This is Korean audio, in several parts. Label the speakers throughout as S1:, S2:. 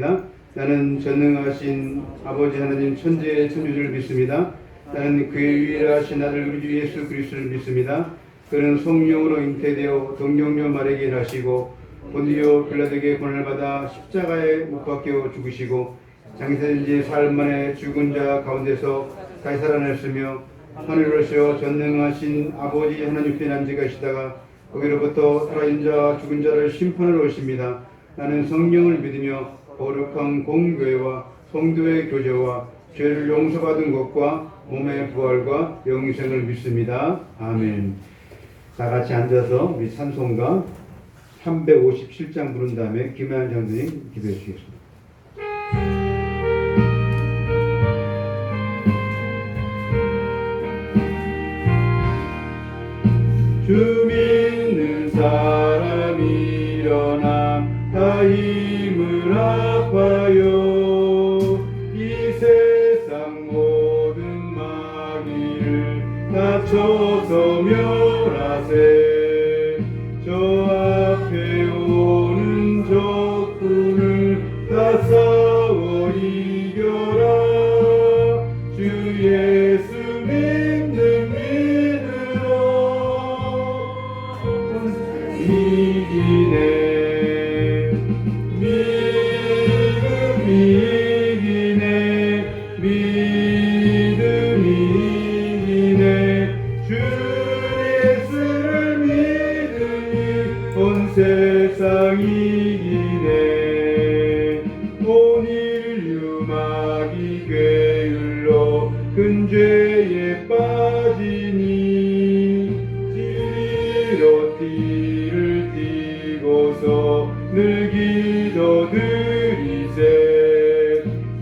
S1: 믿습니다. 나는 전능하신 아버지 하나님 천지의 창조주를 믿습니다. 나는 그의 유일하신 아들 우리 주 예수 그리스도를 믿습니다. 그는 성령으로 잉태되어 동정녀 마리아에게 일하시고 본디오 빌라도에게 고난을 받아 십자가에 못 박혀 죽으시고 장사된 지 사흘 만에 죽은 자 가운데서 다시 살아났으며 하늘에 오르시어 전능하신 아버지 하나님께 앉으시다가 거기로부터 살아있는 자와 죽은 자를 심판하러 오십니다. 나는 성령을 믿으며 거룩한 공교회와 성도의 교제와 죄를 용서받은 것과 몸의 부활과 영생을 믿습니다. 아멘. 다 같이 앉아서 우리 찬송가 357장 부른 다음에 김혜한 장로님 기도해 주시겠습니다. 주 믿는 사람 일어나 다 힘을 합하여 이 세상 모든 마귀를 낮춰서 멸하세. 저 앞에 오는 적군을 다 싸워 이겨라. 주 예수 믿는 이기네. 믿음 이기네. 믿음 이기네. 주 예수를 믿으니 온 세상 이기네. 온 인류 마귀 괴율로 큰 죄에 빠지니 지리로 늘 기도드리세.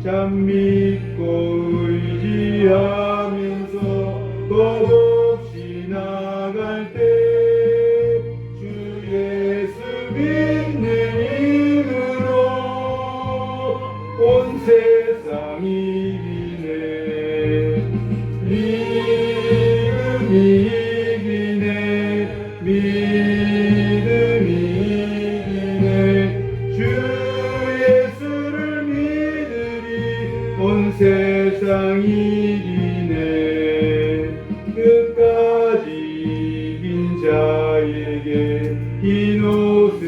S1: 참 믿고 의지하면서 겁없이 나갈 때 주 예수 믿는 힘으로 온 세상 이기네. 믿음 이기네. 믿음이 주 예수를 믿으리 온 세상 이기네. 끝까지 이긴 자에게 흰 옷을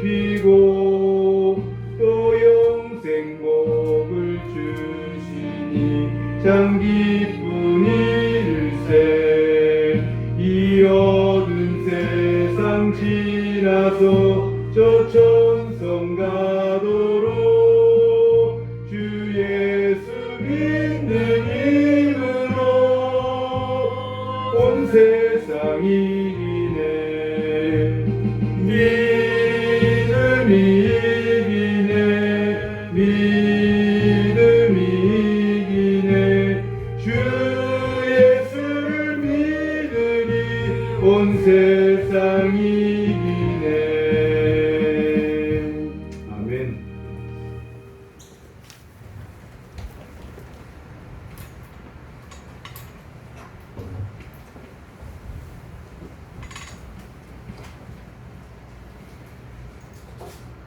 S1: 입히고 또 영생 복을 주시니 참 기쁜 일일세. 이 어두운 세상 지나서 저 천성 가도록 주 예수 믿는 힘으로 온 세상 이기네. 믿음 이기네. 믿음 이기네. 주 예수를 믿으니 온 세상 이기네.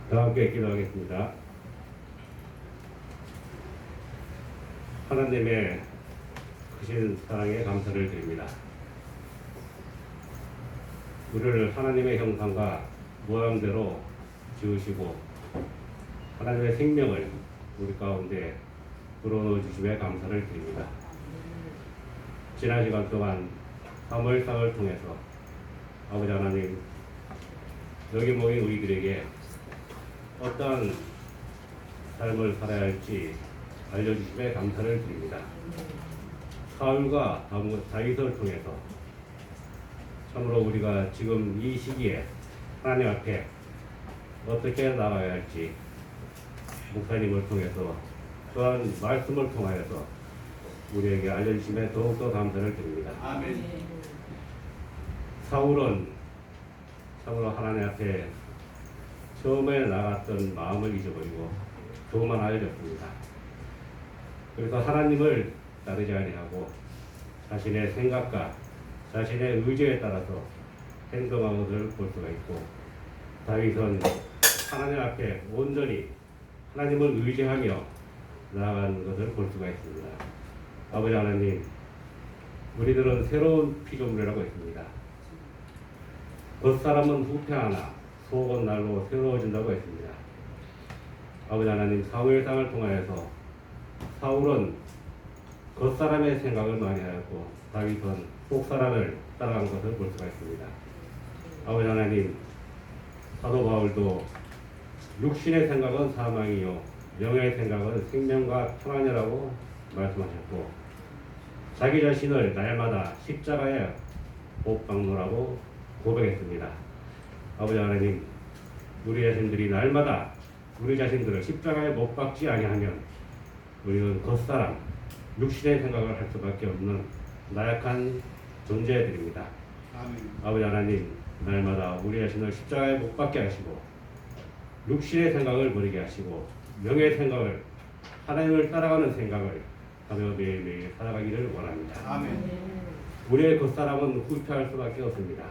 S2: 다 함께 기도하겠습니다. 하나님의 크신 사랑에 감사를 드립니다. 우리를 하나님의 형상과 모양대로 지으시고 하나님의 생명을 우리 가운데 불어넣어 주심에 감사를 드립니다. 지난 시간 동안 3월상을 통해서 아버지 하나님, 여기 모인 우리들에게 어떠한 삶을 살아야 할지 알려주심에 감사를 드립니다. 사울과 다윗을 통해서 참으로 우리가 지금 이 시기에 하나님 앞에 어떻게 나가야 할지 목사님을 통해서 또한 말씀을 통하여서 우리에게 알려주심에 더욱더 감사를 드립니다.
S1: 아멘.
S2: 사울은 참으로 하나님 앞에 처음에 나갔던 마음을 잊어버리고 교만 알렸습니다. 그래서 하나님을 따르지 아니하고 자신의 생각과 자신의 의지에 따라서 행동한 것을 볼 수가 있고, 다윗은 하나님 앞에 온전히 하나님을 의지하며 나아가는 것을 볼 수가 있습니다. 아버지 하나님, 우리들은 새로운 피조물이라고 했습니다. 겉사람은 후패하나 속은 날로 새로워진다고 했습니다. 아버지 하나님, 사무엘상을 통하여서 사울은 겉사람의 생각을 많이 하였고 다윗은 속사람을 따라간 것을 볼 수가 있습니다. 아버지 하나님, 사도 바울도 육신의 생각은 사망이요 영의 생각은 생명과 평안이라고 말씀하셨고 자기 자신을 날마다 십자가에 못 박노라고 고백했습니다. 아버지 하나님, 우리 자신들이 날마다 우리 자신들을 십자가에 못 박지 아니하면 우리는 겉사람, 육신의 생각을 할 수밖에 없는 나약한 존재들입니다.
S1: 아멘.
S2: 아버지 하나님, 날마다 우리 자신을 십자가에 못 박게 하시고 육신의 생각을 버리게 하시고 명의 생각을, 하나님을 따라가는 생각을 하며 매일매일 살아가기를 원합니다.
S1: 아멘.
S2: 우리의 겉사람은 후퇴할 수밖에 없습니다.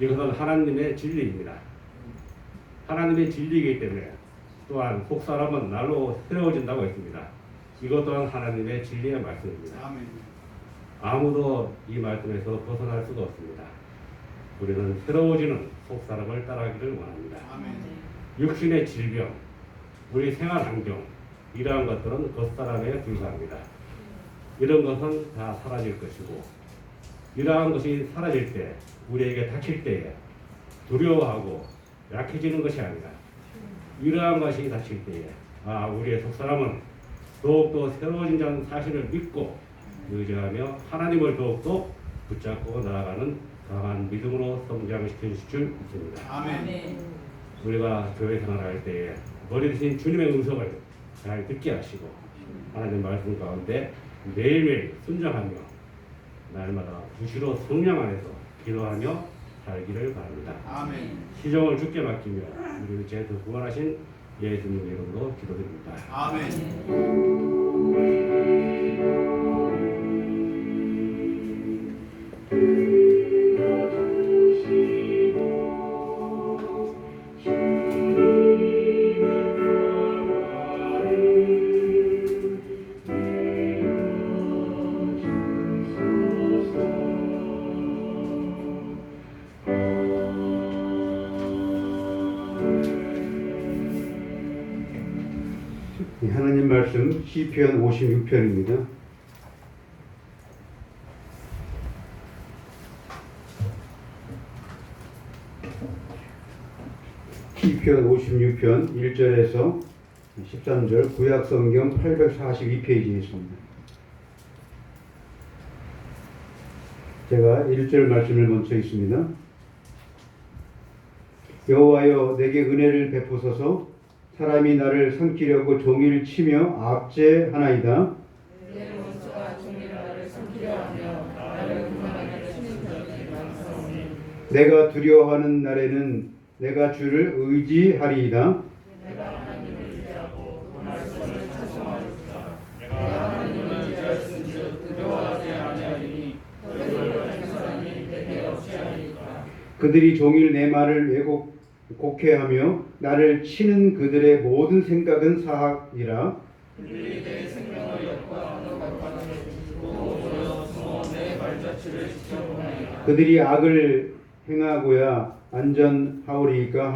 S2: 이것은 하나님의 진리입니다. 하나님의 진리이기 때문에 또한 속사람은 날로 새로워진다고 했습니다. 이것 또한 하나님의 진리의 말씀입니다.
S1: 아멘.
S2: 아무도 이 말씀에서 벗어날 수가 없습니다. 우리는 새로워지는 속사람을 따라가기를 원합니다.
S1: 아멘.
S2: 육신의 질병, 우리 생활 환경, 이러한 것들은 겉사람에 불과합니다. 이런 것은 다 사라질 것이고 이러한 것이 사라질 때, 우리에게 닥칠 때에 두려워하고 약해지는 것이 아니라 이러한 것이 닥칠 때에 우리의 속사람은 더욱더 새로워진다는 사실을 믿고 의지하며 하나님을 더욱더 붙잡고 나아가는 강한 믿음으로 성장시켜 주실 줄 믿습니다.
S1: 아멘.
S2: 우리가 교회 생활할 때에 머리 대신 주님의 음성을 잘 듣게 하시고 하나님 말씀 가운데 매일매일 순종하며 날마다 부시로 성령 안에서 기도하며 살기를 바랍니다.
S1: 아멘.
S2: 시종을 주께 맡기며 우리를 죄에서 구원하신 예수님 이름으로 기도드립니다.
S1: 아멘. 하나님 말씀 시편 56편입니다. 시편 56편 1절에서 13절 구약성경 842페이지에 있습니다. 제가 1절 말씀을 먼저 있습니다. 여호와여 내게 은혜를 베푸소서. 사람이 나를 삼키려고 종일 치며 압제하나이다.
S3: 내 원수가 종일 나를 삼키려 하며 나를 음란하게 치는 자들이 많사오니
S1: 내가 두려워하는 날에는 내가 주를 의지하리이다.
S3: 내가 하나님을 의지하고 말씀을 찬송하리이다. 내가 하나님을 의지하였은즉 두려워하지 아니하리니 너희를 행사하니 내게 없지 않으니까.
S1: 그들이 종일 내 말을 곡해하며 나를 치는 그들의 모든 생각은 사악이라.
S3: 그들이 내 생명을 역과하며 도저히 내 발자취를 지켜보나이다.
S1: 그들이 악을 행하고야 안전하오리이까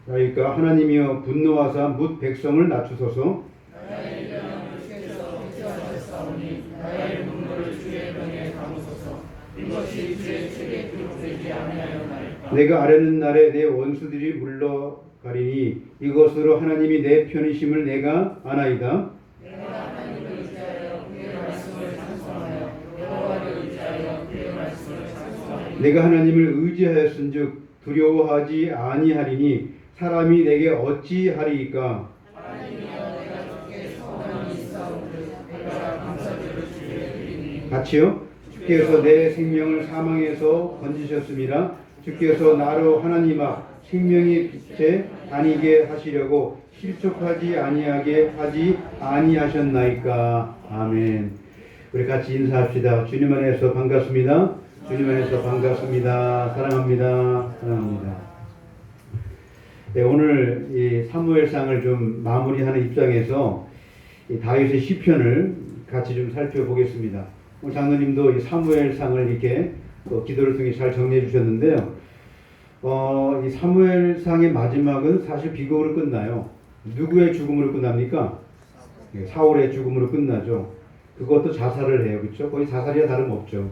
S1: 하나이까. 하나님이여 분노하사 뭇 백성을 낮추소서.
S3: 나의 영을 주께서 회개하셨사오니 나의 눈물을 주의 명에 담으소서. 이것이 주의 책에 기록되지 아니하였나이까.
S1: 내가 아뢰는 날에 내 원수들이 물러가리니 이것으로 하나님이 내 편이심을 내가 아나이다.
S3: 내가 하나님을 의지하여 그의 말씀을 찬송하여 여호와를 의지하여 그의 말씀을 찬송하리니
S1: 내가 하나님을 의지하였은즉 두려워하지 아니하리니 사람이 내게 어찌하리이까.
S3: 하나님이여 내가 주께 소원이 있사오니 내가 감사드릴 주께 드리니
S1: 같이요. 주께서 내 생명을 사망에서 건지셨습니다. 주께서 나로 하나님 앞 생명의 빛에 다니게 하시려고 실족하지 아니하게 하지 아니하셨나이까. 아멘. 우리 같이 인사합시다. 주님 안에서 반갑습니다. 주님 안에서 반갑습니다. 사랑합니다. 사랑합니다. 네, 오늘 이 사무엘상을 좀 마무리하는 입장에서 이 다윗의 시편을 같이 좀 살펴보겠습니다. 오늘 장로님도 이 사무엘상을 이렇게 또 기도를 통해 잘 정리해 주셨는데요. 이 사무엘상의 마지막은 사실 비극으로 끝나요. 누구의 죽음으로 끝납니까? 사울의 죽음으로 끝나죠. 그것도 자살을 해요. 그렇죠? 거의 자살이야 다름없죠.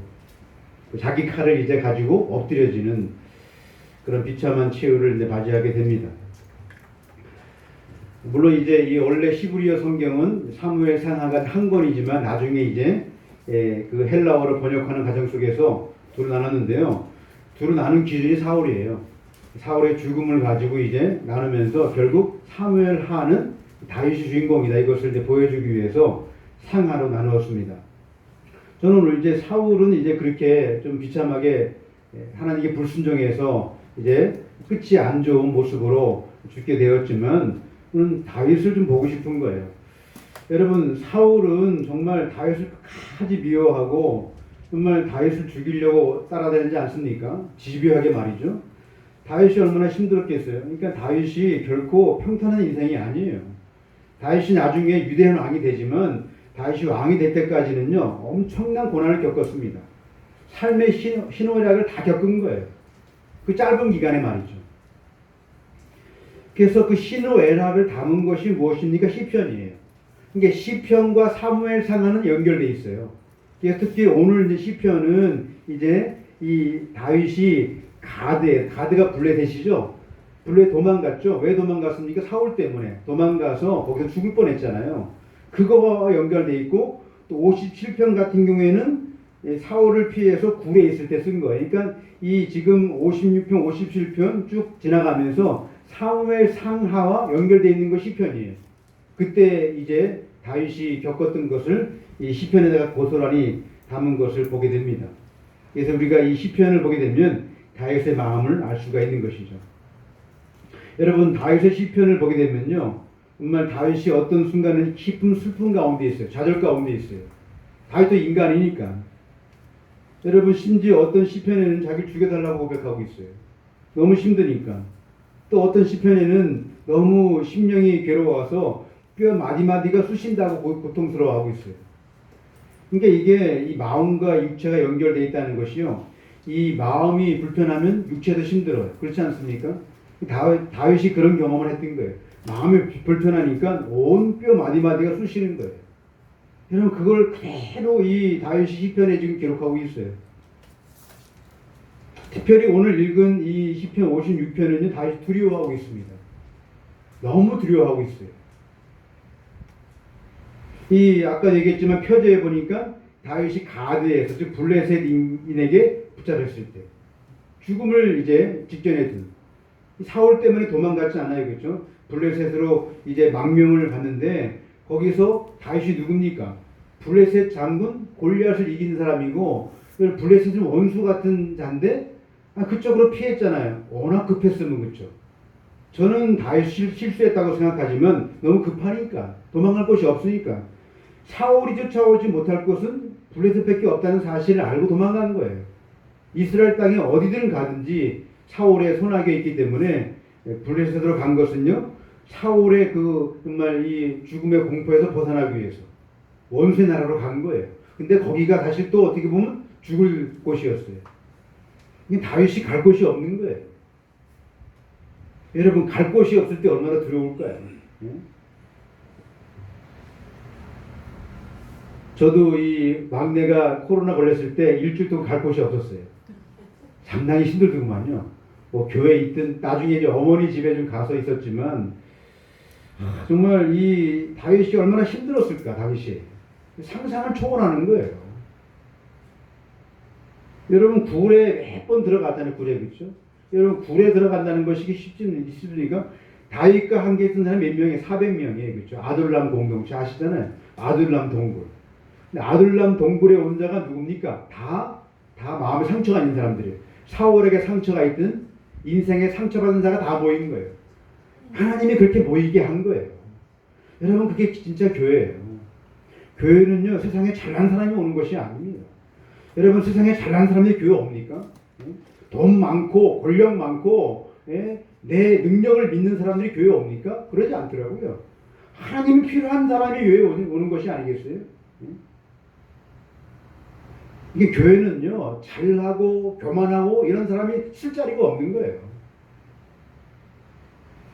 S1: 자기 칼을 이제 가지고 엎드려지는 그런 비참한 최후를 이제 맞이하게 됩니다. 물론 이제 이 원래 히브리어 성경은 사무엘상하가 한 권이지만 나중에 이제 그 헬라어로 번역하는 과정 속에서 둘로 나눴는데요. 둘로 나눈 기준이 사울이에요. 사울의 죽음을 가지고 이제 나누면서 결국 사무엘하는 다윗이 주인공이다. 이것을 이제 보여주기 위해서 상하로 나누었습니다. 저는 오늘 이제 사울은 이제 그렇게 좀 비참하게 하나님께 불순종해서 이제 끝이 안 좋은 모습으로 죽게 되었지만 다윗을 좀 보고 싶은 거예요. 여러분, 사울은 정말 다윗을 끝까지 미워하고 정말 다윗을 죽이려고 따라다니지 않습니까? 집요하게 말이죠. 다윗이 얼마나 힘들었겠어요. 그러니까 다윗이 결코 평탄한 인생이 아니에요. 다윗이 나중에 유대한 왕이 되지만 다윗이 왕이 될 때까지는요, 엄청난 고난을 겪었습니다. 삶의 희노애락을 다 겪은 거예요. 그 짧은 기간에 말이죠. 그래서 그 희노애락을 담은 것이 무엇입니까? 시편이에요. 그러니까 시편과 사무엘상하는 연결돼 있어요. 그래서 특히 오늘 이제 시편은 이제 이 다윗이 가드가 블레셋이죠. 블레셋 도망갔죠. 왜 도망갔습니까? 사울 때문에 도망가서 거기서 죽을 뻔했잖아요. 그거와 연결돼 있고 또 57편 같은 경우에는 사울을 피해서 굴에 있을 때 쓴 거예요. 그러니까 이 지금 56편, 57편 쭉 지나가면서 사무엘 상하와 연결되어 있는 것이 시편이에요. 그때 이제 다윗이 겪었던 것을 이 시편에다가 고스란히 담은 것을 보게 됩니다. 그래서 우리가 이 시편을 보게 되면 다윗의 마음을 알 수가 있는 것이죠. 여러분, 다윗의 시편을 보게 되면요, 정말 다윗이 어떤 순간은 깊은 슬픔 가운데 있어요. 좌절 가운데 있어요. 다윗도 인간이니까. 여러분, 심지어 어떤 시편에는 자기를 죽여달라고 고백하고 있어요. 너무 힘드니까. 또 어떤 시편에는 너무 심령이 괴로워서 뼈 마디마디가 쑤신다고 고통스러워하고 있어요. 그러니까 이게 이 마음과 육체가 연결되어 있다는 것이요. 이 마음이 불편하면 육체도 힘들어요. 그렇지 않습니까? 다윗이 그런 경험을 했던 거예요. 마음이 불편하니까 온 뼈 마디마디가 쑤시는 거예요. 여러분, 그걸 그대로 이 다윗이 시편에 지금 기록하고 있어요. 특별히 오늘 읽은 이 시편 56편은요, 다윗이 두려워하고 있습니다. 너무 두려워하고 있어요. 이 아까 얘기했지만 표제에 보니까 다윗이 가드에서, 즉 블레셋인에게 붙잡혔을 때 죽음을 이제 직전에 둔, 사울 때문에 도망갔지 않아요, 그렇죠? 블레셋으로 이제 망명을 갔는데 거기서 다윗이 누굽니까? 블레셋 장군 골리앗을 이긴 사람이고 블레셋은 원수 같은 자인데 그쪽으로 피했잖아요. 워낙 급했으면. 그렇죠? 저는 다윗이 실수했다고 생각하지만 너무 급하니까, 도망갈 곳이 없으니까. 사울이 쫓아오지 못할 곳은 블레셋밖에 없다는 사실을 알고 도망간 거예요. 이스라엘 땅에 어디든 가든지 사울의 손아귀에 있기 때문에 블레셋으로 간 것은요, 사울의 그 정말 이 죽음의 공포에서 벗어나기 위해서 원수의 나라로 간 거예요. 근데 거기가 사실 또 어떻게 보면 죽을 곳이었어요. 다윗이 갈 곳이 없는 거예요. 여러분, 갈 곳이 없을 때 얼마나 두려울까요? 저도 이 막내가 코로나 걸렸을 때 일주일 동안 갈 곳이 없었어요. 상당히 힘들더구만요. 뭐 교회에 있든 나중에 이제 어머니 집에 좀 가서 있었지만 정말 이 다윗이 얼마나 힘들었을까. 다윗이 상상을 초월하는 거예요. 여러분, 굴에 몇 번 들어갔잖아요. 굴에. 그렇죠? 여러분, 굴에 들어간다는 것이 쉽습니까? 다윗과 함께 있던 사람이 몇 명이에요? 400명이에요. 그렇죠? 아둘람 공동체 아시잖아요. 아둘람 동굴. 근데 아둘람 동굴에 온 자가 누굽니까? 다 마음에 상처가 있는 사람들이에요. 사울에게 상처가 있든 인생에 상처받은 자가 다 모인 거예요. 하나님이 그렇게 모이게 한 거예요. 여러분, 그게 진짜 교회예요. 교회는요, 세상에 잘난 사람이 오는 것이 아닙니다. 여러분, 세상에 잘난 사람이 교회 옵니까? 돈 많고 권력 많고 내 능력을 믿는 사람들이 교회 옵니까? 그러지 않더라고요. 하나님이 필요한 사람이 교회에 오는 것이 아니겠어요? 이게 교회는요, 잘하고 교만하고 이런 사람이 쓸 자리가 없는 거예요.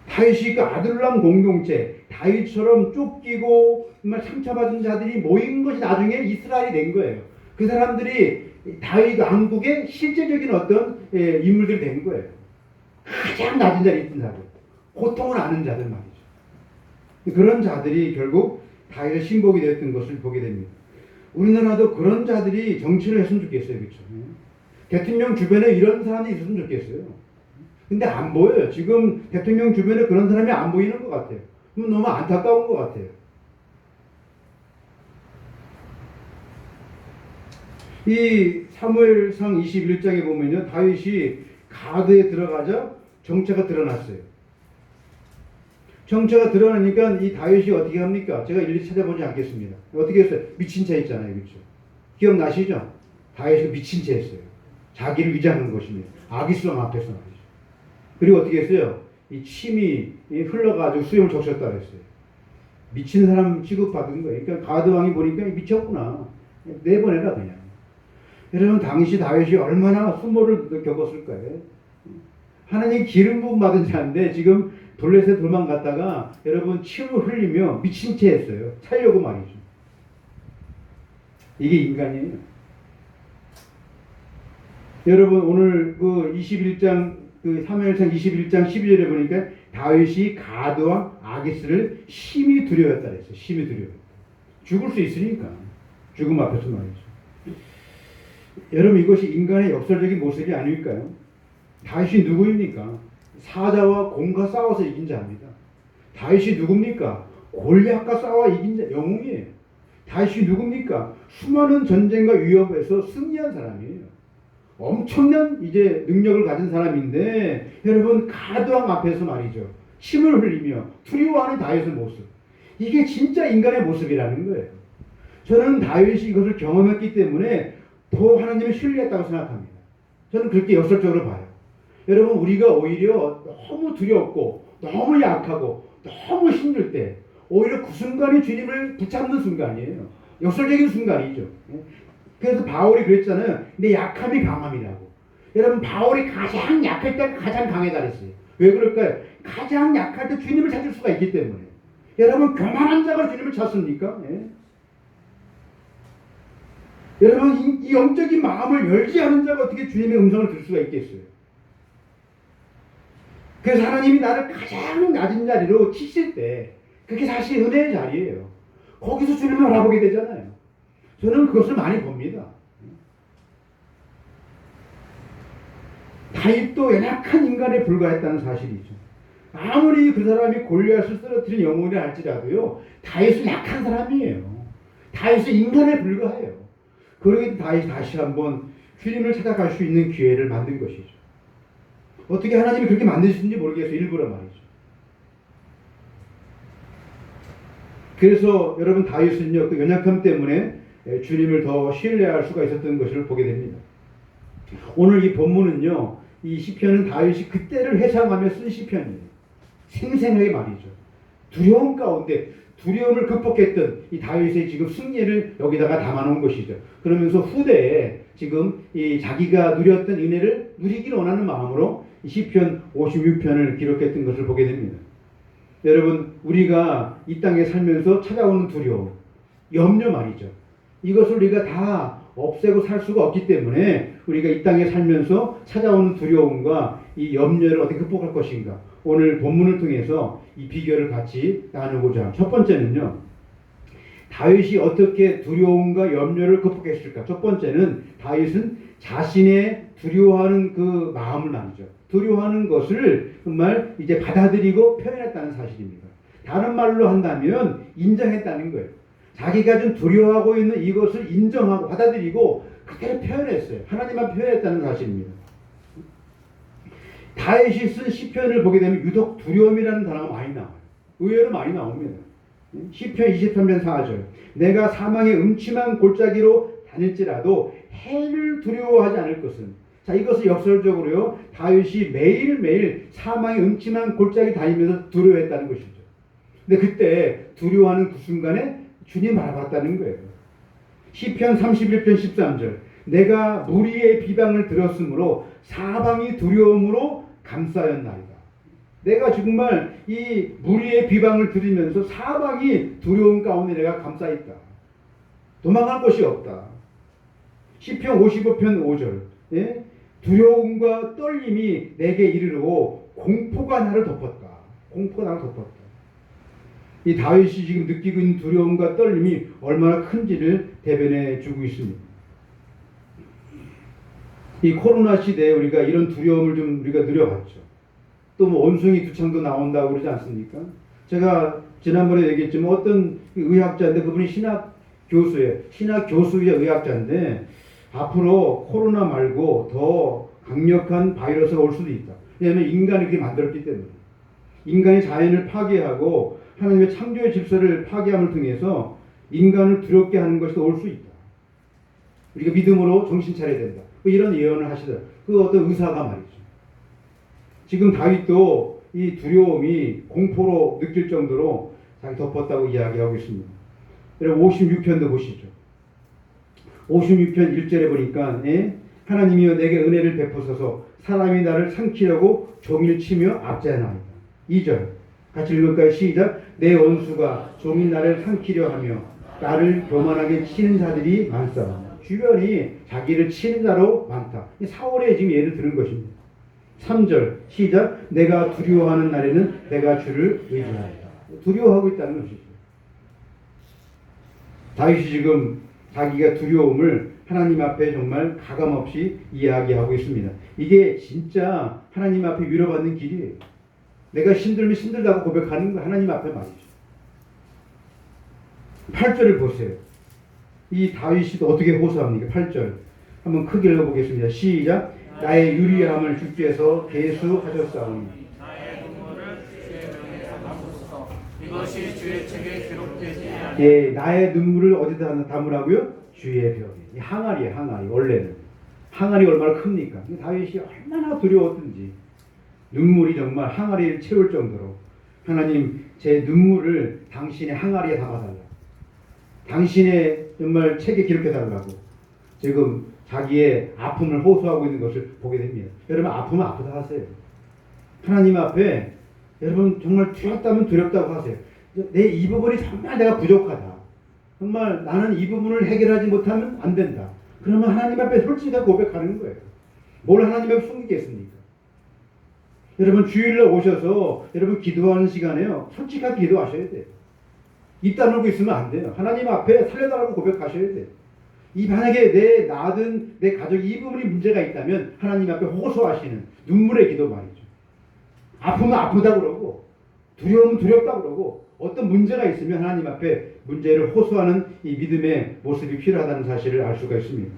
S1: 다윗이 그 아둘람 공동체, 다윗처럼 쫓기고 정말 상처받은 자들이 모인 것이 나중에 이스라엘이 된 거예요. 그 사람들이 다윗 왕국의 실제적인 어떤 인물들이 된 거예요. 가장 낮은 자리에 있던 자들, 고통을 아는 자들 말이죠. 그런 자들이 결국 다윗의 신복이 되었던 것을 보게 됩니다. 우리나라도 그런 자들이 정치를 했으면 좋겠어요. 그렇죠? 대통령 주변에 이런 사람이 있었으면 좋겠어요. 근데 안 보여요. 지금 대통령 주변에 그런 사람이 안 보이는 것 같아요. 너무 안타까운 것 같아요. 이 사무엘상 21장에 보면요, 다윗이 가드에 들어가자 정체가 드러났어요. 정체가 드러나니까 이 다윗이 어떻게 합니까? 제가 일일이 찾아보지 않겠습니다. 어떻게 했어요? 미친 채 했잖아요. 그렇죠? 기억나시죠? 다윗이 미친 채 했어요. 자기를 위장한 것입니다. 아기수랑 앞에서 말이죠. 그리고 어떻게 했어요? 이 침이 흘러가지고 수염을 적셨다 그랬어요. 미친 사람 취급받은 거예요. 그러니까 가드왕이 보니까 미쳤구나. 내보내라 그냥. 여러분, 당시 다윗이 얼마나 수모를 겪었을 거예요. 하나님 기름 부음 받은 자인데 지금 돌렛에 도망갔다가 여러분 침을 흘리며 미친 채 했어요. 살려고 말이죠. 이게 인간이에요. 여러분, 오늘 그 21장 그 사무엘상 21장 12절에 보니까 다윗이 가드와 아기스를 심히 두려워했다 그랬어요. 심히 두려워. 죽을 수 있으니까. 죽음 앞에서 말이죠. 여러분, 이것이 인간의 역설적인 모습이 아닐까요? 다윗이 누구입니까? 사자와 곰과 싸워서 이긴 자입니다. 다윗이 누굽니까? 골리앗과 싸워 이긴 자, 영웅이에요. 다윗이 누굽니까? 수많은 전쟁과 위협에서 승리한 사람이에요. 엄청난 이제 능력을 가진 사람인데, 여러분, 가드왕 앞에서 말이죠, 침을 흘리며 두려워하는 다윗의 모습, 이게 진짜 인간의 모습이라는 거예요. 저는 다윗이 이것을 경험했기 때문에 더 하나님을 신뢰했다고 생각합니다. 저는 그렇게 역설적으로 봐요. 여러분, 우리가 오히려 너무 두렵고 너무 약하고 너무 힘들 때 오히려 그 순간이 주님을 붙잡는 순간이에요. 역설적인 순간이죠. 그래서 바울이 그랬잖아요. 내 약함이 강함이라고. 여러분, 바울이 가장 약할 때 가장 강하다 그랬어요. 왜 그럴까요? 가장 약할 때 주님을 찾을 수가 있기 때문에. 여러분, 교만한 자가 주님을 찾습니까? 예? 여러분, 이 영적인 마음을 열지 않은 자가 어떻게 주님의 음성을 들을 수가 있겠어요? 그래서 하나님이 나를 가장 낮은 자리로 치실 때 그게 사실 은혜의 자리예요. 거기서 주님을 알아보게 되잖아요. 저는 그것을 많이 봅니다. 다윗도 연약한 인간에 불과했다는 사실이죠. 아무리 그 사람이 골리앗을 쓰러뜨린 영웅이라 할지라도요, 다윗은 약한 사람이에요. 다윗은 인간에 불과해요. 그러기 다윗이 다시 한번 주님을 찾아갈 수 있는 기회를 만든 것이죠. 어떻게 하나님이 그렇게 만드셨는지 모르겠어요. 일부러 말이죠. 그래서 여러분, 다윗은요, 그 연약함 때문에 주님을 더 신뢰할 수가 있었던 것을 보게 됩니다. 오늘 이 본문은요, 이 시편은 다윗이 그때를 회상하며 쓴 시편이에요. 생생하게 말이죠. 두려움 가운데 두려움을 극복했던 이 다윗의 지금 승리를 여기다가 담아놓은 것이죠. 그러면서 후대에 지금 이 자기가 누렸던 은혜를 누리기를 원하는 마음으로 이 시편 56편을 기록했던 것을 보게 됩니다. 여러분, 우리가 이 땅에 살면서 찾아오는 두려움, 염려 말이죠. 이것을 우리가 다 없애고 살 수가 없기 때문에 우리가 이 땅에 살면서 찾아오는 두려움과 이 염려를 어떻게 극복할 것인가, 오늘 본문을 통해서 이 비결을 같이 나누고자 합니다. 첫 번째는요, 다윗이 어떻게 두려움과 염려를 극복했을까? 첫 번째는 다윗은 자신의 두려워하는 그 마음을 말이죠. 두려워하는 것을 정말 이제 받아들이고 표현했다는 사실입니다. 다른 말로 한다면 인정했다는 거예요. 자기가 좀 두려워하고 있는 이것을 인정하고 받아들이고 그대로 표현했어요. 하나님만 표현했다는 사실입니다. 다윗이 쓴 시편을 보게 되면 유독 두려움이라는 단어가 많이 나와요. 의외로 많이 나옵니다. 시편 23편 4절, 내가 사망의 음침한 골짜기로 다닐지라도 해를 두려워하지 않을 것은 자, 이것을 역설적으로요, 다윗이 매일매일 사망의 음침한 골짜기 다니면서 두려워했다는 것이죠. 근데 그때 두려워하는 그 순간에 주님 알아봤다는 거예요. 시편 31편 13절. 내가 무리의 비방을 들었으므로 사방이 두려움으로 감싸였나이다. 내가 정말 이 무리의 비방을 들으면서 사방이 두려움 가운데 내가 감싸있다. 도망갈 곳이 없다. 시편 55편 5절. 예? 두려움과 떨림이 내게 이르르고 공포가 나를 덮었다. 공포가 나를 덮었다. 이 다윗이 지금 느끼고 있는 두려움과 떨림이 얼마나 큰지를 대변해 주고 있습니다. 이 코로나 시대에 우리가 이런 두려움을 좀 우리가 누려봤죠. 또 뭐 원숭이 두창도 나온다고 그러지 않습니까? 제가 지난번에 얘기했지만 어떤 의학자인데 그분이 신학 교수의 의학자인데 앞으로 코로나 말고 더 강력한 바이러스가 올 수도 있다. 왜냐하면 인간이 그렇게 만들었기 때문에. 인간이 자연을 파괴하고 하나님의 창조의 질서를 파괴함을 통해서 인간을 두렵게 하는 것이 올 수 있다. 우리가 믿음으로 정신 차려야 된다. 이런 예언을 하시더라고요. 그 어떤 의사가 말이죠. 지금 다윗도 이 두려움이 공포로 느낄 정도로 자기 덮었다고 이야기하고 있습니다. 여러분 56편도 보시죠. 56편 1절에 보니까 하나님이여 내게 은혜를 베푸소서 사람이 나를 삼키려고 종일 치며 압제하나이다. 2절 같이 읽을까요? 시작. 내 원수가 종일 나를 삼키려 하며 나를 교만하게 치는 자들이 많사오니. 주변이 자기를 치는 자로 많다. 사울의 지금 예를 들은 것입니다. 3절 시작. 내가 두려워하는 날에는 내가 주를 의지하리라. 두려워하고 있다는 것이죠. 다윗이 지금 자기가 두려움을 하나님 앞에 정말 가감없이 이야기하고 있습니다. 이게 진짜 하나님 앞에 위로받는 길이에요. 내가 힘들면 힘들다고 고백하는 거 하나님 앞에 말이죠. 8절을 보세요. 이 다윗이 또 어떻게 호소합니까? 8절 한번 크게 읽어보겠습니다. 시작. 나의 유리함을 주께서 계수하셨사오니
S3: 나의 눈물을 주의 명에 담으소서. 이것이 주의 책에 기록되지 아니하리라.
S1: 예, 나의 눈물을 어디다 담으라고요? 주의 벽에. 항아리에 항아리. 원래는 항아리 얼마나 큽니까? 다윗이 얼마나 두려웠든지 눈물이 정말 항아리를 채울 정도로 하나님 제 눈물을 당신의 항아리에 담아달라. 당신의 정말 책에 기록해달라고 지금 자기의 아픔을 호소하고 있는 것을 보게 됩니다. 여러분 아프면 아프다 하세요. 하나님 앞에 여러분 정말 두렵다면 두렵다고 하세요. 내 이 부분이 정말 내가 부족하다. 정말 나는 이 부분을 해결하지 못하면 안 된다. 그러면 하나님 앞에 솔직하게 고백하는 거예요. 뭘 하나님 앞에 숨기겠습니까? 여러분 주일날 오셔서 여러분 기도하는 시간에요. 솔직하게 기도하셔야 돼요. 입 다물고 있으면 안 돼요. 하나님 앞에 살려달라고 고백하셔야 돼요. 이 만약에 내 나든 내 가족 이 부분이 문제가 있다면 하나님 앞에 호소하시는 눈물의 기도 말이죠. 아프면 아프다 그러고 두려우면 두렵다 그러고 어떤 문제가 있으면 하나님 앞에 문제를 호소하는 이 믿음의 모습이 필요하다는 사실을 알 수가 있습니다.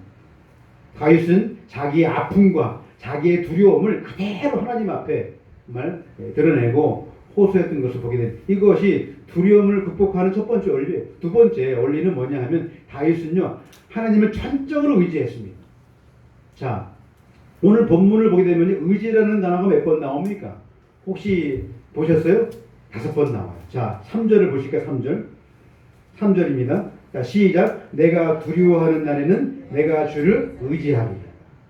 S1: 다윗은 자기의 아픔과 자기의 두려움을 그대로 하나님 앞에 정말 드러내고 호소했던 것을 보게 됩니다. 이것이 두려움을 극복하는 첫 번째 원리예요. 두 번째 원리는 뭐냐 하면 다윗은요 하나님을 전적으로 의지했습니다. 자, 오늘 본문을 보게 되면 의지라는 단어가 몇 번 나옵니까? 혹시 보셨어요? 5번 나와요. 자, 3절을 보실까요? 3절. 3절입니다. 자, 시작. 내가 두려워하는 날에는 내가 주를 의지하리라.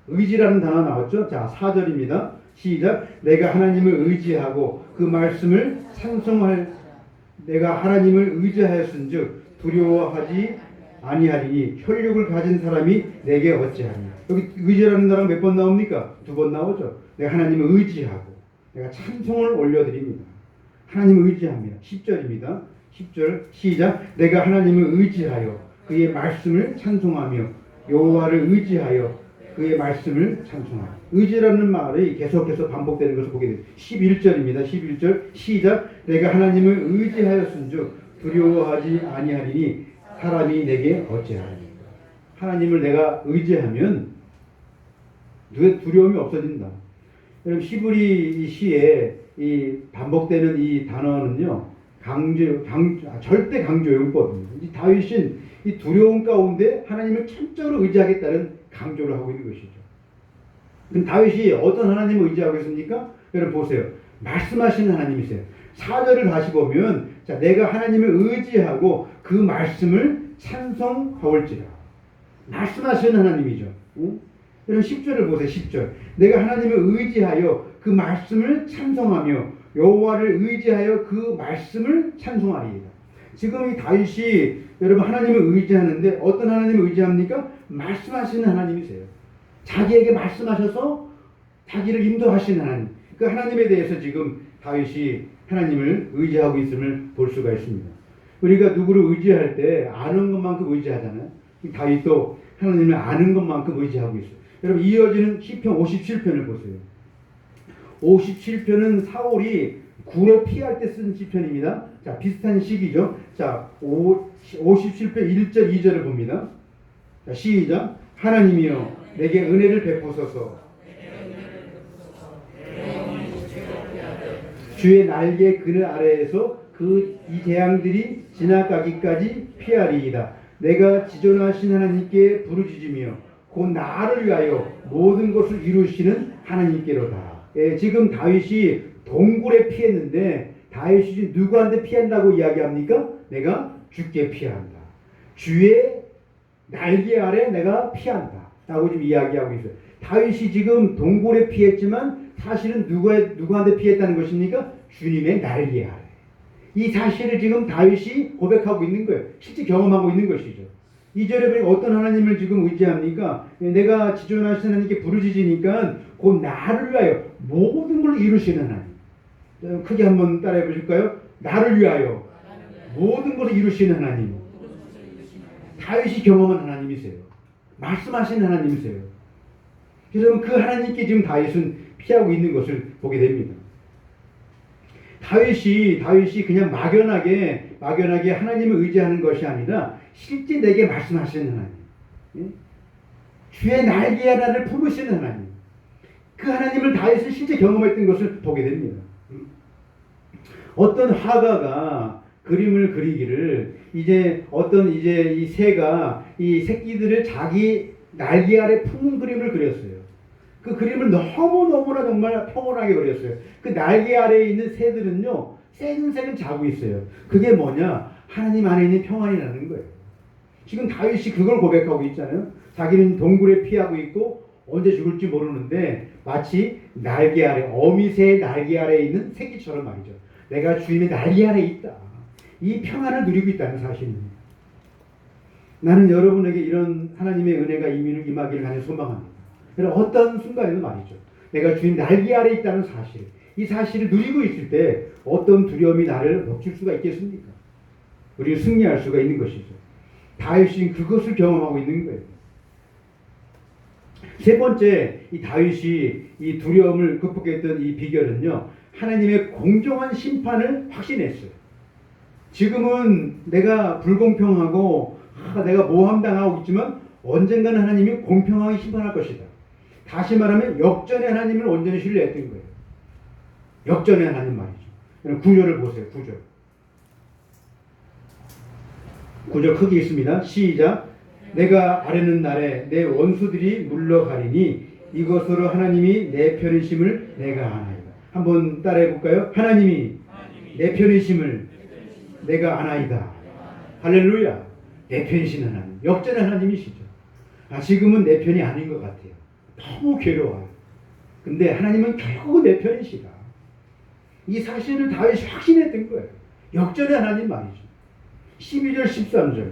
S1: 의지라는 단어 나왔죠? 자, 4절입니다. 시작. 내가 하나님을 의지하고 그 말씀을 찬송할 내가 하나님을 의지하였은즉 두려워하지 아니하리니 혈육을 가진 사람이 내게 어찌하니. 여기 의지라는 단어가 몇 번 나옵니까? 2번 나오죠. 내가 하나님을 의지하고 내가 찬송을 올려드립니다. 하나님을 의지합니다. 10절입니다. 10절 시작. 내가 하나님을 의지하여 그의 말씀을 찬송하며 여호와를 의지하여 그의 말씀을 찬송하며. 의지라는 말이 계속해서 반복되는 것을 보게 됩니다. 11절입니다. 11절 시작. 내가 하나님을 의지하였은즉 두려워하지 아니하리니 사람이 내게 어찌하리니. 하나님을 내가 의지하면 두려움이 없어진다. 여러분 히브리 시에 이 반복되는 이 단어는요 절대 강조용법입니다. 다윗은 이 두려움 가운데 하나님을 철저로 의지하겠다는 강조를 하고 있는 것이죠. 그럼 다윗이 어떤 하나님을 의지하고 있습니까? 여러분 보세요. 말씀하시는 하나님이세요. 4절을 다시 보면 자, 내가 하나님을 의지하고 그 말씀을 찬송하올지라. 말씀하시는 하나님이죠. 응? 여러분 10절을 보세요. 10절. 내가 하나님을 의지하여 그 말씀을 찬송하며 여호와를 의지하여 그 말씀을 찬송하리이다. 지금 이 다윗이 여러분 하나님을 의지하는데 어떤 하나님을 의지합니까? 말씀하시는 하나님이세요. 자기에게 말씀하셔서 자기를 인도하시는 하나님. 그 하나님에 대해서 지금 다윗이 하나님을 의지하고 있음을 볼 수가 있습니다. 우리가 누구를 의지할 때 아는 것만큼 의지하잖아요. 다윗도 하나님을 아는 것만큼 의지하고 있어요. 여러분 이어지는 시편 57편을 보세요. 57편은 사울이 굴에 피할 때 쓴 시편입니다. 자, 비슷한 시기죠. 자, 57편 1절 2절을 봅니다. 자, 시작. 하나님이여 내게 은혜를 베푸소서. 주의 날개 그늘 아래에서 그 이 재앙들이 지나가기까지 피하리이다. 내가 지존하신 하나님께 부르짖으며 곧 나를 위하여 모든 것을 이루시는 하나님께로다. 예, 지금 다윗이 동굴에 피했는데 다윗이 누구한테 피한다고 이야기합니까? 내가 주께 피한다. 주의 날개 아래 내가 피한다. 라고 지금 이야기하고 있어요. 다윗이 지금 동굴에 피했지만 사실은 누구한테 피했다는 것입니까? 주님의 날개 아래. 이 사실을 지금 다윗이 고백하고 있는 거예요. 실제 경험하고 있는 것이죠. 2절에 보니까 어떤 하나님을 지금 의지합니까? 내가 지존하신 하나님께 부르짖으니까 곧 나를 위하여 모든 걸 이루시는 하나님. 크게 한번 따라해 보실까요? 나를 위하여 모든 것을 이루시는 하나님. 다윗이 경험한 하나님이세요. 말씀하시는 하나님이세요. 그래서 그 하나님께 지금 다윗은 피하고 있는 것을 보게 됩니다. 다윗이 그냥 막연하게 하나님을 의지하는 것이 아니라 실제 내게 말씀하시는 하나님. 주의 날개 하나를 품으시는 하나님. 그 하나님을 다윗은 실제 경험했던 것을 보게 됩니다. 어떤 화가가 그림을 그리기를 이제 이 새가 이 새끼들을 자기 날개 아래 품은 그림을 그렸어요. 그 그림을 너무나 정말 평온하게 그렸어요. 그 날개 아래에 있는 새들은요, 새는 자고 있어요. 그게 뭐냐? 하나님 안에 있는 평안이라는 거예요. 지금 다윗이 그걸 고백하고 있잖아요. 자기는 동굴에 피하고 있고 언제 죽을지 모르는데 마치 날개 아래, 어미새의 날개 아래에 있는 새끼처럼 말이죠. 내가 주님의 날개 아래에 있다. 이 평안을 누리고 있다는 사실입니다. 나는 여러분에게 이런 하나님의 은혜가 임하기를 간절히 소망합니다. 어떤 순간에도 말이죠. 내가 주님 날개 아래에 있다는 사실, 이 사실을 누리고 있을 때 어떤 두려움이 나를 넘칠 수가 있겠습니까? 우리는 승리할 수가 있는 것이죠. 다윗이 그것을 경험하고 있는 거예요. 세 번째, 이 다윗이 이 두려움을 극복했던 이 비결은요, 하나님의 공정한 심판을 확신했어요. 지금은 내가 불공평하고 내가 모함당하고 있지만 언젠가는 하나님이 공평하게 심판할 것이다. 다시 말하면 역전의 하나님을 온전히 신뢰했던 거예요. 역전의 하나님 말이죠. 9절을 보세요. 9절 크게 있습니다. 시작. 내가 아뢰는 날에 내 원수들이 물러가리니 이것으로 하나님이 내 편이심을 내가 아나이다. 한번 따라해 볼까요? 하나님이 내 편이심을 내가 아나이다. 할렐루야. 내 편이신 하나님. 역전의 하나님이시죠. 지금은 내 편이 아닌 것 같아요. 너무 괴로워요. 근데 하나님은 결국 내 편이시다. 이 사실을 다윗이 확신했던 거예요. 역전의 하나님 말이죠. 12절 13절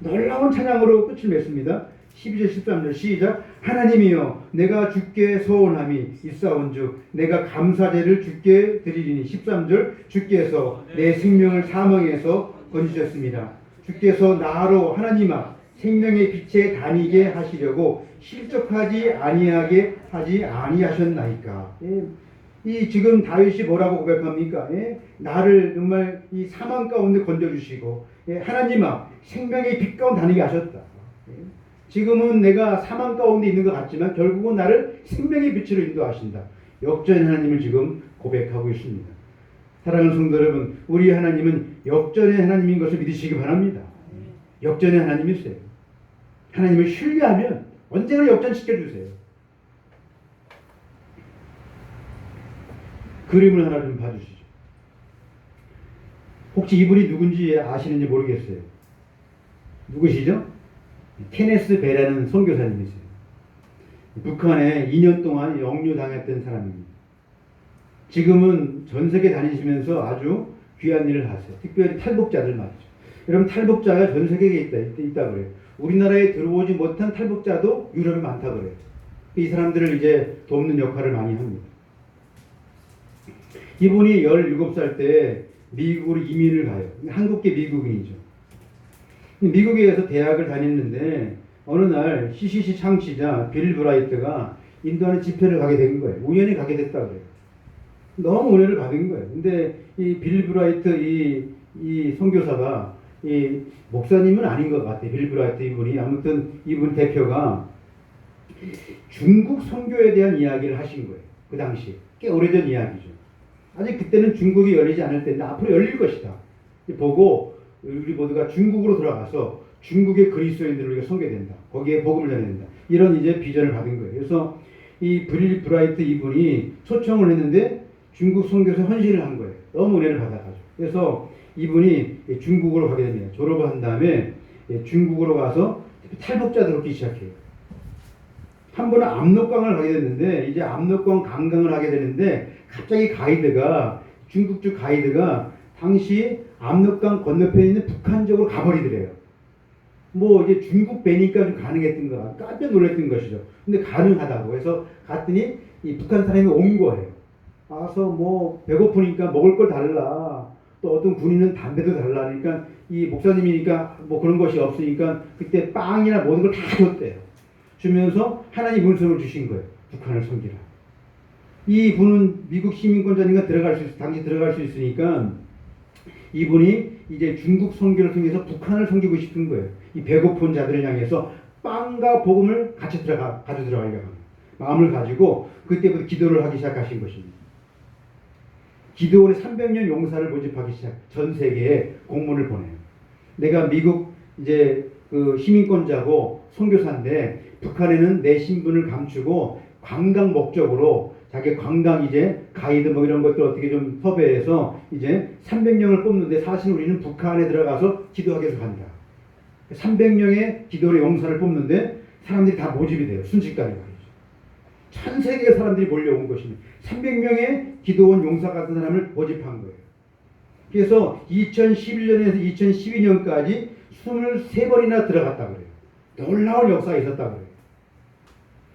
S1: 놀라운 찬양으로 끝을 맺습니다. 12절 13절 시작. 하나님이여 내가 주께 소원함이 있사온즉 내가 감사제를 주께 드리리니. 13절 주께서 내 생명을 사망에서 건지셨습니다. 주께서 나로 하나님 앞 생명의 빛에 다니게 하시려고 실족하지 아니하게 하지 아니하셨나이까. 이 지금 다윗이 뭐라고 고백합니까? 나를 정말 이 사망 가운데 건져주시고 하나님 앞 생명의 빛 가운데 다니게 하셨다. 지금은 내가 사망 가운데 있는 것 같지만 결국은 나를 생명의 빛으로 인도하신다. 역전의 하나님을 지금 고백하고 있습니다. 사랑하는 성도 여러분, 우리 하나님은 역전의 하나님인 것을 믿으시기 바랍니다. 역전의 하나님이세요. 하나님을 신뢰하면 언제나 역전시켜주세요. 그림을 하나 좀 봐주시죠. 혹시 이분이 누군지 아시는지 모르겠어요. 누구시죠? 케네스 베라는 선교사님이세요. 북한에 2년 동안 영류당했던 사람입니다. 지금은 전 세계 다니시면서 아주 귀한 일을 하세요. 특별히 탈북자들 말이죠. 여러분, 탈북자가 전 세계에 있다 그래요. 우리나라에 들어오지 못한 탈북자도 유럽에 많다 그래요. 이 사람들을 이제 돕는 역할을 많이 합니다. 이분이 17살 때 미국으로 이민을 가요. 한국계 미국인이죠. 미국에서 대학을 다녔는데 어느 날 CCC 창시자 빌 브라이트가 인도하는 집회를 가게 된 거예요. 우연히 가게 됐다 그래요. 너무 은혜를 받은 거예요. 근데 이 빌 브라이트 이 선교사가 이 목사님은 아닌 것 같아요. 빌 브라이트 이분이. 아무튼 이분 대표가 중국 선교에 대한 이야기를 하신 거예요. 그 당시 꽤 오래전 이야기죠. 아직 그때는 중국이 열리지 않을 때인데 앞으로 열릴 것이다. 보고 우리 모두가 중국으로 들어가서 중국의 그리스도인들을 우리가 섬겨야 된다. 거기에 복음을 전해야 된다. 이런 이제 비전을 받은 거예요. 그래서 이 빌 브라이트 이분이 초청을 했는데 중국 선교에서 헌신을 한 거예요. 너무 은혜를 받아가지고. 그래서 이분이 중국으로 가게 됩니다. 졸업을 한 다음에 중국으로 가서 탈북자들 돕기 시작해요. 한 번은 압록강을 가게 됐는데 이제 압록강 관광을 하게 되는데 갑자기 가이드가 중국 쪽 가이드가 당시 압록강 건너편에 있는 북한 쪽으로 가버리더래요. 뭐 이제 중국 배니까 좀 가능했던 거 깜짝 놀랐던 것이죠. 근데 가능하다고 해서 갔더니 이 북한 사람이 온 거예요. 와서 뭐 배고프니까 먹을 걸 달라. 또 어떤 군인은 담배도 달라. 그러니까 이 목사님이니까 뭐 그런 것이 없으니까 그때 빵이나 모든 걸 다 줬대요. 주면서 하나님 문서를 주신 거예요. 북한을 섬기라. 이 분은 미국 시민권자니까 당시 들어갈 수 있으니까 이분이 이제 중국 선교를 통해서 북한을 섬기고 싶은 거예요. 이 배고픈 자들을 향해서 빵과 복음을 같이 가지고 들어가려고 합니다. 마음을 가지고 그때부터 기도를 하기 시작하신 것입니다. 기도원의 300년 용사를 모집하기 시작. 전 세계에 공문을 보내요. 내가 미국 이제 그 시민권자고 선교사인데 북한에는 내 신분을 감추고 관광 목적으로 자기 관광 이제 가이드 뭐 이런 것들 어떻게 좀 섭외해서 이제 300명을 뽑는데 사실 우리는 북한에 들어가서 기도하기 위해서 간다. 300명의 기도원의 용사를 뽑는데 사람들이 다 모집이 돼요. 순식간에 말이죠. 전 세계의 사람들이 몰려온 것입니다. 300명의 기도원 용사 같은 사람을 모집한 거예요. 그래서 2011년에서 2012년까지 23번이나 들어갔다 그래요. 놀라운 역사가 있었다 그래요.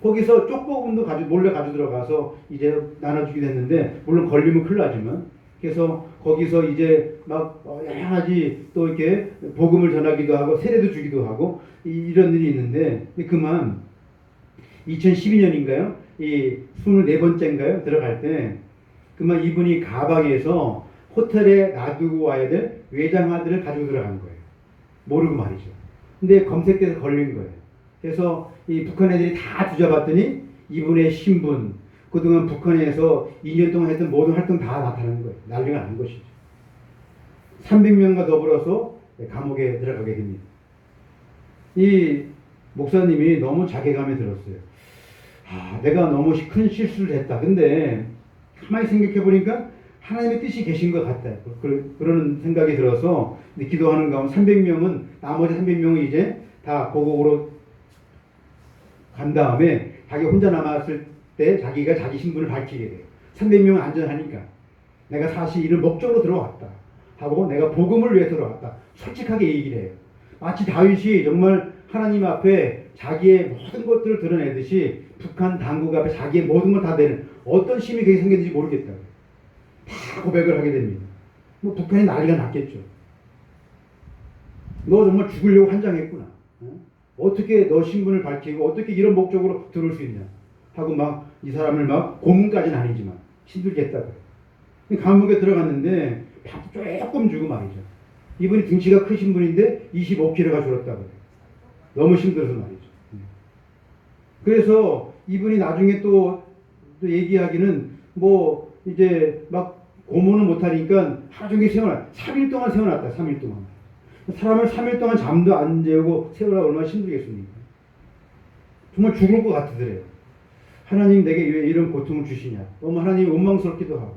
S1: 거기서 쪽복음도 몰래 가지고 들어가서 이제 나눠주게 됐는데, 물론 걸리면 큰일 나지만, 그래서 거기서 이제 막 여러 가지 또 이렇게 복음을 전하기도 하고 세례도 주기도 하고 이런 일이 있는데, 그만 2012년인가요? 이 24번째인가요? 들어갈 때 그만 이분이 가방에서 호텔에 놔두고 와야 될 외장하드를 가지고 들어간 거예요. 모르고 말이죠. 근데 검색돼서 걸린 거예요. 그래서 이 북한 애들이 다 뒤져봤더니 이분의 신분, 그동안 북한에서 2년 동안 했던 모든 활동 다 나타나는 거예요. 난리가 난 것이죠. 300명과 더불어서 감옥에 들어가게 됩니다. 이 목사님이 너무 자괴감이 들었어요. 내가 너무 큰 실수를 했다. 근데 가만히 생각해 보니까 하나님의 뜻이 계신 것 같다. 그런 생각이 들어서 기도하는 가운데 300명은, 나머지 300명은 이제 다 고국으로 간 다음에 자기 혼자 남았을 때 자기가 자기 신분을 밝히게 돼요. 300명은 안전하니까. 내가 사실 이런 목적으로 들어왔다 하고 내가 복음을 위해 들어왔다. 솔직하게 얘기를 해요. 마치 다윗이 정말 하나님 앞에 자기의 모든 것들을 드러내듯이 북한 당국 앞에 자기의 모든 걸 다 내는, 어떤 힘이 그게 생겼는지 모르겠다. 다 고백을 하게 됩니다. 뭐 북한이 난리가 났겠죠. 너 정말 죽으려고 환장했구나. 어떻게 너 신분을 밝히고 어떻게 이런 목적으로 들어올 수 있냐 하고 막 이 사람을 막 고문까지는 아니지만 힘들겠다고. 감옥에 들어갔는데 밥도 조금 주고 말이죠. 이분이 등치가 크신 분인데 25kg가 줄었다고 해요. 너무 힘들어서 말이죠. 그래서 이분이 나중에 또 얘기하기는 뭐 이제 막 고문을 못하니까 하루 종일 3일 동안 세워놨다. 3일 동안. 사람을 3일 동안 잠도 안 재우고 세우라 얼마나 힘들겠습니까? 정말 죽을 것 같으더래요. 하나님 내게 왜 이런 고통을 주시냐. 너무 하나님이 원망스럽기도 하고.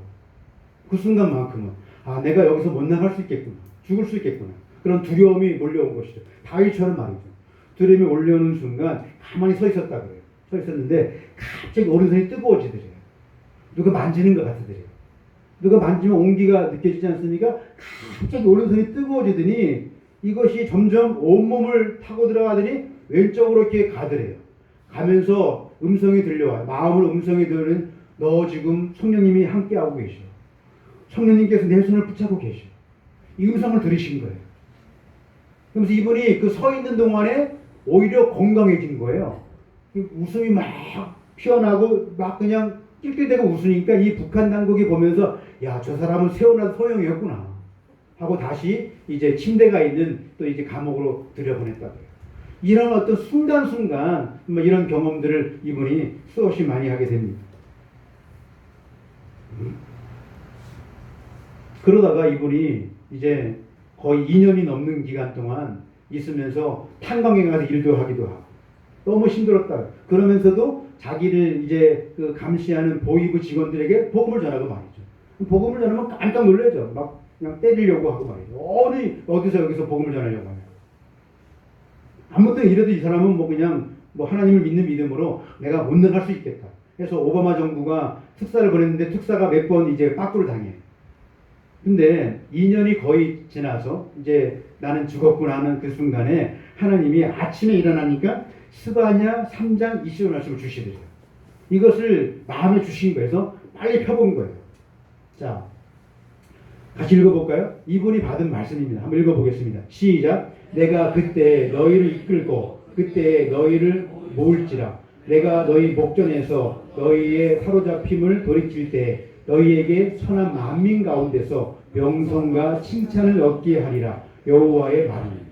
S1: 그 순간만큼은 내가 여기서 못 나갈 수 있겠구나. 죽을 수 있겠구나. 그런 두려움이 몰려온 것이죠. 다윗처럼 말이죠. 두려움이 올려오는 순간 가만히 서 있었다 그래요. 서 있었는데 갑자기 오른손이 뜨거워지더래요. 누가 만지는 것 같으더래요. 누가 만지면 온기가 느껴지지 않습니까? 갑자기 오른손이 뜨거워지더니 이것이 점점 온몸을 타고 들어가더니 왼쪽으로 이렇게 가더래요. 가면서 음성이 들려와요. 마음으로 음성이 들으는 너 지금 성령님이 함께하고 계셔. 성령님께서 내 손을 붙잡고 계셔. 이 음성을 들으신 거예요. 그러면서 이분이 그 서 있는 동안에 오히려 건강해진 거예요. 웃음이 막 피어나고 막 그냥 낄낄대고 웃으니까 이 북한 당국이 보면서 야, 저 사람은 세워놔도 소용이 없구나 하고 다시 이제 침대가 있는 또 이제 감옥으로 들여보냈다고요. 이런 어떤 순간순간 이런 경험들을 이분이 수없이 많이 하게 됩니다. 그러다가 이분이 이제 거의 2년이 넘는 기간 동안 있으면서 탄광에 가서 일도 하기도 하고 너무 힘들었다. 그러면서도 자기를 이제 그 감시하는 보이부 직원들에게 복음을 전하고 말이죠. 복음을 전하면 깜짝 놀라죠. 막 그냥 때리려고 하고 말이죠. 어디서 여기서 복음을 전하려고 하냐. 아무튼 이래도 이 사람은 그냥 하나님을 믿는 믿음으로 내가 못 나갈 수 있겠다. 그래서 오바마 정부가 특사를 보냈는데 특사가 몇 번 이제 빠꾸를 당해. 근데 2년이 거의 지나서 이제 나는 죽었구나 하는 그 순간에 하나님이 아침에 일어나니까 스바냐 3장 20절 말씀을 주시더래요. 이것을 마음에 주신 거에서 빨리 펴본 거예요. 자, 같이 읽어볼까요? 이분이 받은 말씀입니다. 한번 읽어보겠습니다. 시작. 내가 그때 너희를 이끌고 그때 너희를 모을지라. 내가 너희 목전에서 너희의 사로잡힘을 돌이킬 때 너희에게 선한 만민 가운데서 명성과 칭찬을 얻게 하리라. 여호와의 말입니다.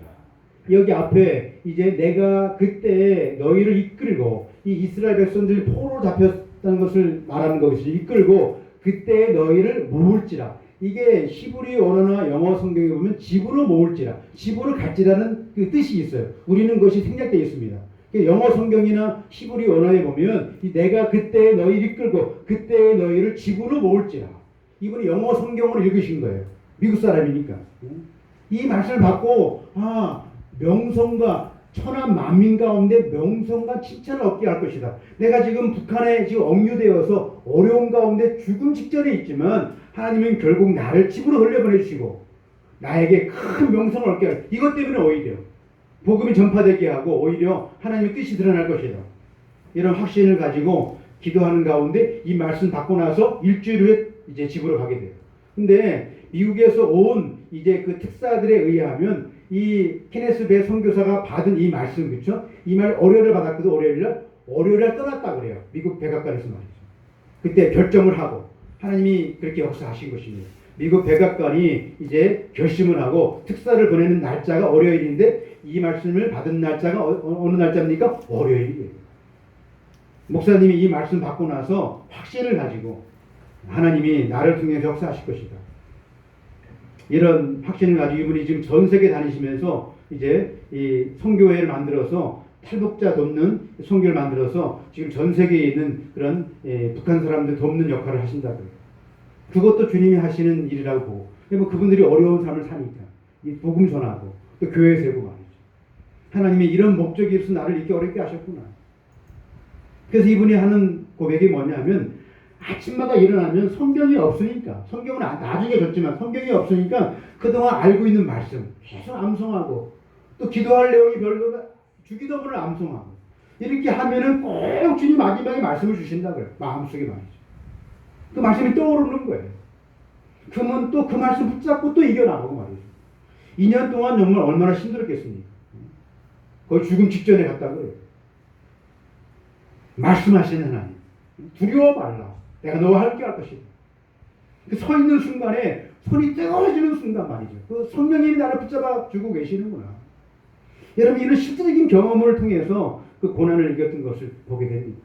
S1: 여기 앞에 이제 내가 그때 너희를 이끌고 이 이스라엘 백성들이 포로로 잡혔다는 것을 말하는 것이 이끌고 그때 너희를 모을지라. 이게 히브리 언어나 영어 성경에 보면 집으로 모을지라, 집으로 갈지라는 그 뜻이 있어요. 우리는 그것이 생략되어 있습니다. 영어 성경이나 히브리 언어에 보면 내가 그때 너희를 이끌고 그때 너희를 집으로 모을지라. 이분이 영어 성경으로 읽으신 거예요. 미국 사람이니까. 이 말씀을 받고 명성과 천한 만민 가운데 명성과 칭찬을 얻게 할 것이다. 내가 지금 북한에 지금 억류되어서 어려운 가운데 죽음 직전에 있지만 하나님은 결국 나를 집으로 돌려보내주시고 나에게 큰 명성을 얻게 할. 이것 때문에 오히려 복음이 전파되게 하고 오히려 하나님의 뜻이 드러날 것이다. 이런 확신을 가지고 기도하는 가운데 이 말씀 받고 나서 일주일 후에 이제 집으로 가게 돼요. 근데 미국에서 온 이제 그 특사들에 의하면 이 케네스 배 선교사가 받은 이 말씀, 그렇죠? 이 말 월요일을 받았거든. 월요일날 떠났다 그래요. 미국 백악관에서 말이죠. 그때 결정을 하고 하나님이 그렇게 역사하신 것입니다. 미국 백악관이 이제 결심을 하고 특사를 보내는 날짜가 월요일인데 이 말씀을 받은 날짜가 어느 날짜입니까? 월요일이에요. 목사님이 이 말씀 받고 나서 확신을 가지고 하나님이 나를 통해서 역사하실 것이다. 이런 확신을 가지고 이분이 지금 전 세계 다니시면서 이제 이 선교회를 만들어서 탈북자 돕는 선교를 만들어서 지금 전 세계에 있는 그런 북한 사람들 돕는 역할을 하신다고요. 그것도 주님이 하시는 일이라고 보고, 그분들이 어려운 삶을 사니까 이 복음 전하고 또 교회 세우고 말이죠. 하나님이 이런 목적이 있어서 나를 이렇게 어렵게 하셨구나. 그래서 이분이 하는 고백이 뭐냐면 아침마다 일어나면 성경이 없으니까, 성경은 나중에 줬지만 성경이 없으니까 그동안 알고 있는 말씀 계속 암송하고 또 기도할 내용이 별로 주기도문을 암송하고 이렇게 하면은 꼭 주님 마지막에 말씀을 주신다고요. 마음속에 말이죠. 그 말씀이 떠오르는 거예요. 그러면 또 그 말씀 붙잡고 또 이겨나가고 말이죠. 2년 동안 정말 얼마나 힘들었겠습니까? 거의 죽음 직전에 갔다고요. 말씀하시는 하나님, 두려워 말라. 내가 너와 함께 할 것이다. 그 서 있는 순간에 손이 뜨거워지는 순간 말이죠. 그 성령님이 나를 붙잡아 주고 계시는구나. 여러분, 이런 실질적인 경험을 통해서 그 고난을 이겼던 것을 보게 됩니다.